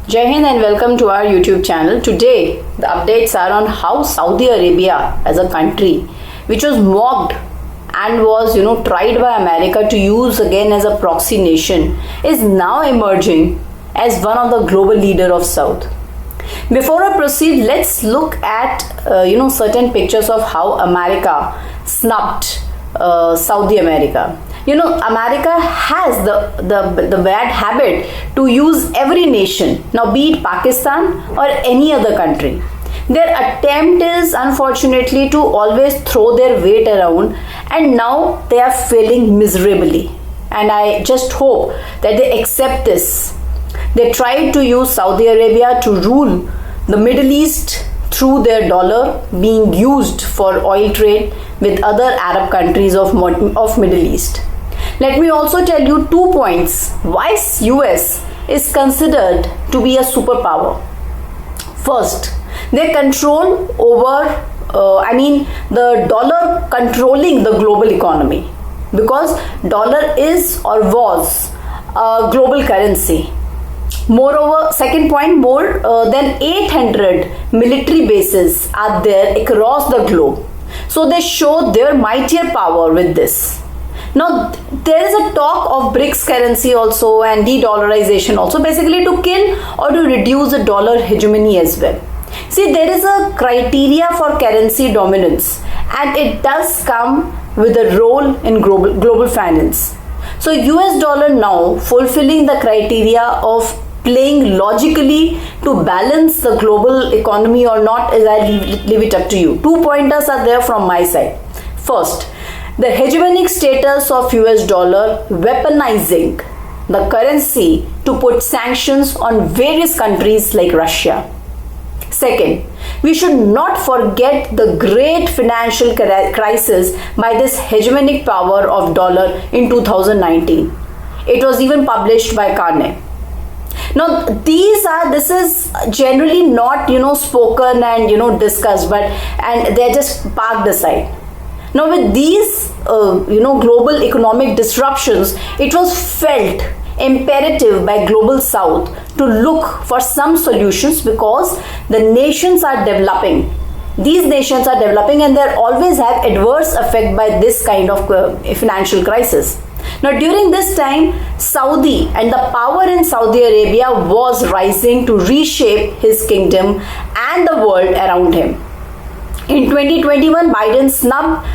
Jai Hind and welcome to our YouTube channel. Today, the updates are on how Saudi Arabia as a country, which was mocked and was tried by America to use again as a proxy nation, is now emerging as one of the global leader of South. Before I proceed, let's look at certain pictures of how America snubbed Saudi America. America has the bad habit to use every nation, now be it Pakistan or any other country. Their attempt is unfortunately to always throw their weight around, and now they are failing miserably. And I just hope that they accept this. They tried to use Saudi Arabia to rule the Middle East through their dollar being used for oil trade with other Arab countries of Middle East. Let me also tell you 2 points why US is considered to be a superpower. First, they control over, the dollar controlling the global economy, because dollar is or was a global currency. Moreover, second point, more than 800 military bases are there across the globe. So they show their mightier power with this. Now, there is a talk of BRICS currency also and de-dollarization also, basically to kill or to reduce the dollar hegemony as well. See, there is a criteria for currency dominance, and it does come with a role in global finance. So, US dollar now fulfilling the criteria of playing logically to balance the global economy or not, as I leave it up to you. 2 pointers are there from my side. First, the hegemonic status of US dollar weaponizing the currency to put sanctions on various countries like Russia. Second, we should not forget the great financial crisis by this hegemonic power of dollar in 2019. It was even published by Carney. Now, this is generally not, spoken and, discussed, and they're just parked aside. Now, with these, global economic disruptions, it was felt imperative by Global South to look for some solutions, because the nations are developing. These nations are developing, and they always have adverse effect by this kind of financial crisis. Now, during this time, Saudi and the power in Saudi Arabia was rising to reshape his kingdom and the world around him. In 2021, Biden snubbed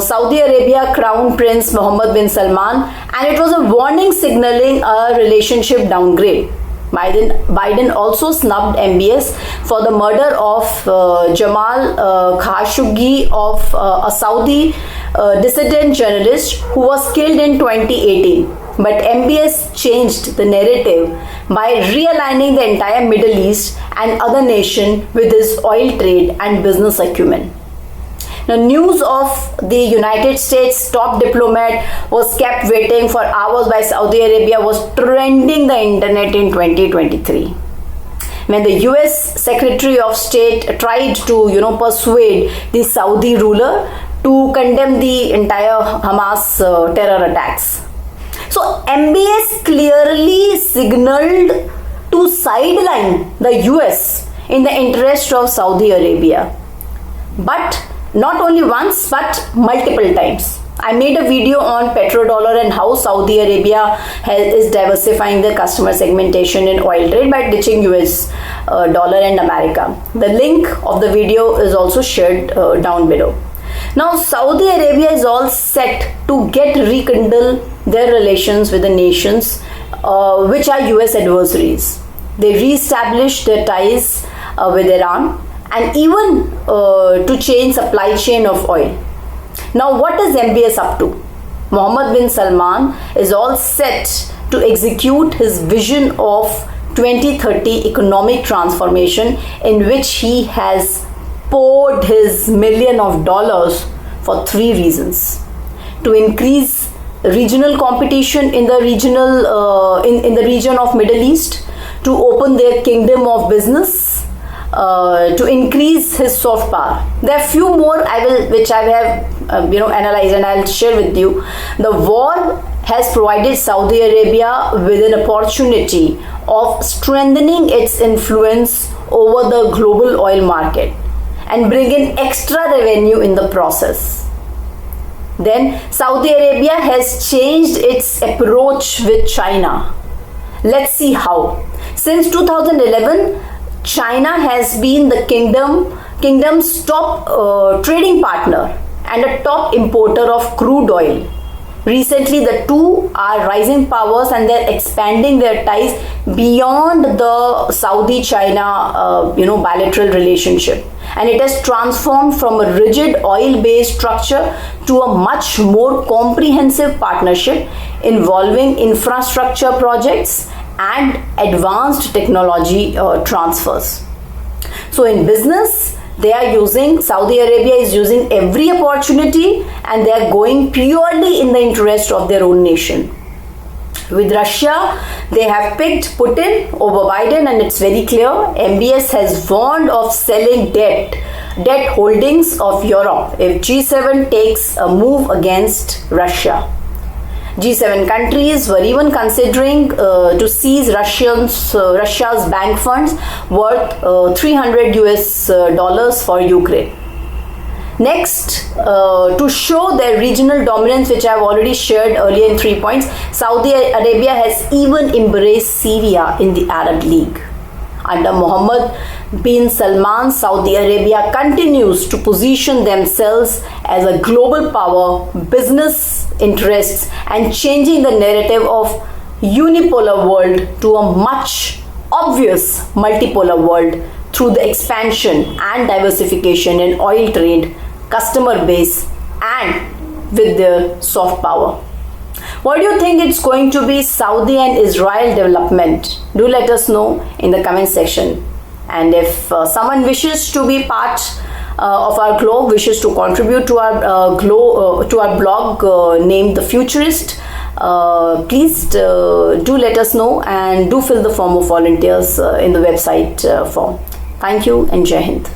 Saudi Arabia Crown Prince Mohammed bin Salman, and it was a warning signaling a relationship downgrade. Biden also snubbed MBS for the murder of Jamal Khashoggi, of a Saudi dissident journalist who was killed in 2018. But MBS changed the narrative by realigning the entire Middle East and other nations with his oil trade and business acumen. Now, news of the United States top diplomat was kept waiting for hours by Saudi Arabia was trending the internet in 2023. When the US Secretary of State tried to persuade the Saudi ruler to condemn the entire Hamas terror attacks. So MBS clearly signaled to sideline the US in the interest of Saudi Arabia. But not only once, but multiple times. I made a video on petro-dollar and how Saudi Arabia is diversifying their customer segmentation in oil trade by ditching US dollar and America. The link of the video is also shared down below. Now, Saudi Arabia is all set to rekindle their relations with the nations which are US adversaries. They re-established their ties with Iran, and even to change supply chain of oil. Now, what is MBS up to? Mohammed bin Salman is all set to execute his vision of 2030 economic transformation, in which he has poured his $millions for 3 reasons: to increase regional competition in the in the region of Middle East, to open their kingdom of business, to increase his soft power. There are few more which I have analyzed, and I'll share with you. The war has provided Saudi Arabia with an opportunity of strengthening its influence over the global oil market and bring in extra revenue in the process. Then Saudi Arabia has changed its approach with China. Let's see how. Since 2011, China has been the kingdom's top trading partner and a top importer of crude oil. Recently, the two are rising powers and they're expanding their ties beyond the Saudi-China, bilateral relationship. And it has transformed from a rigid oil-based structure to a much more comprehensive partnership involving infrastructure projects and advanced technology transfers. So in business, Saudi Arabia is using every opportunity and they are going purely in the interest of their own nation. With Russia, they have picked Putin over Biden, and it's very clear. MBS has warned of selling debt holdings of Europe if G7 takes a move against Russia. G7 countries were even considering to seize Russia's bank funds worth $300 for Ukraine. Next, to show their regional dominance, which I have already shared earlier in 3 points, Saudi Arabia has even embraced Syria in the Arab League. Under Mohammed bin Salman, Saudi Arabia continues to position themselves as a global power, business interests, and changing the narrative of unipolar world to a much obvious multipolar world through the expansion and diversification in oil trade, customer base, and with their soft power. What do you think it's going to be Saudi and Israel development? Do let us know in the comment section. And if someone wishes to be part of our globe, wishes to contribute to our blog named The Futurist, please do let us know and do fill the form of volunteers in the website form. Thank you and Jai Hind.